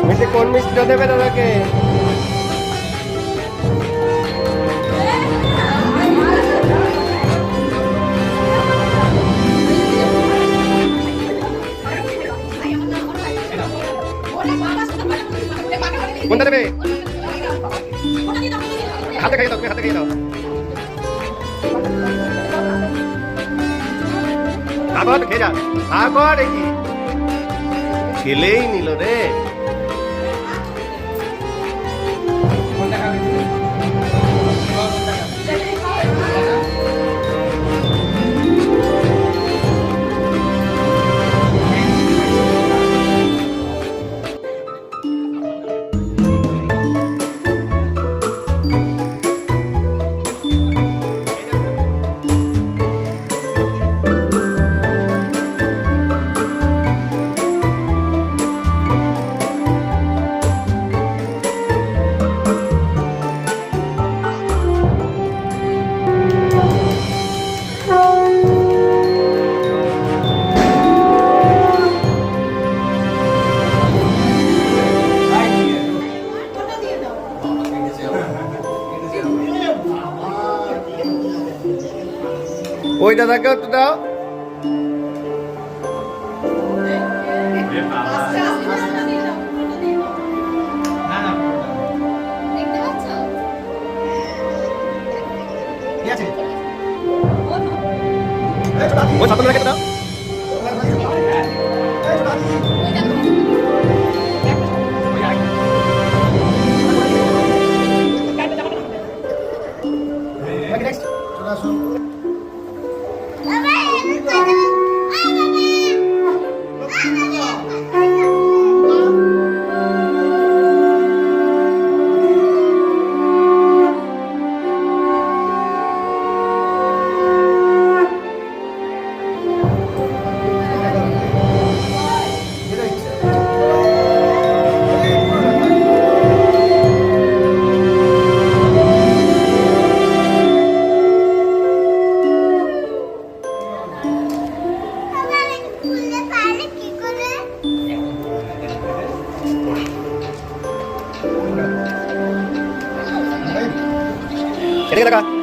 মিষ্টি কোন মিষ্টিটা দেবে দাদাকে? কোনটা দেবে? হাতে খাইয়ে দাও, তুমি হাতে খাইয়ে দাও। আবার খেয়ে যা, আবার কি খেলেই নিল রে। ওই দাদাকেও তো দাও। ওই সাথে রেখে দাও। এদিকে দেখা।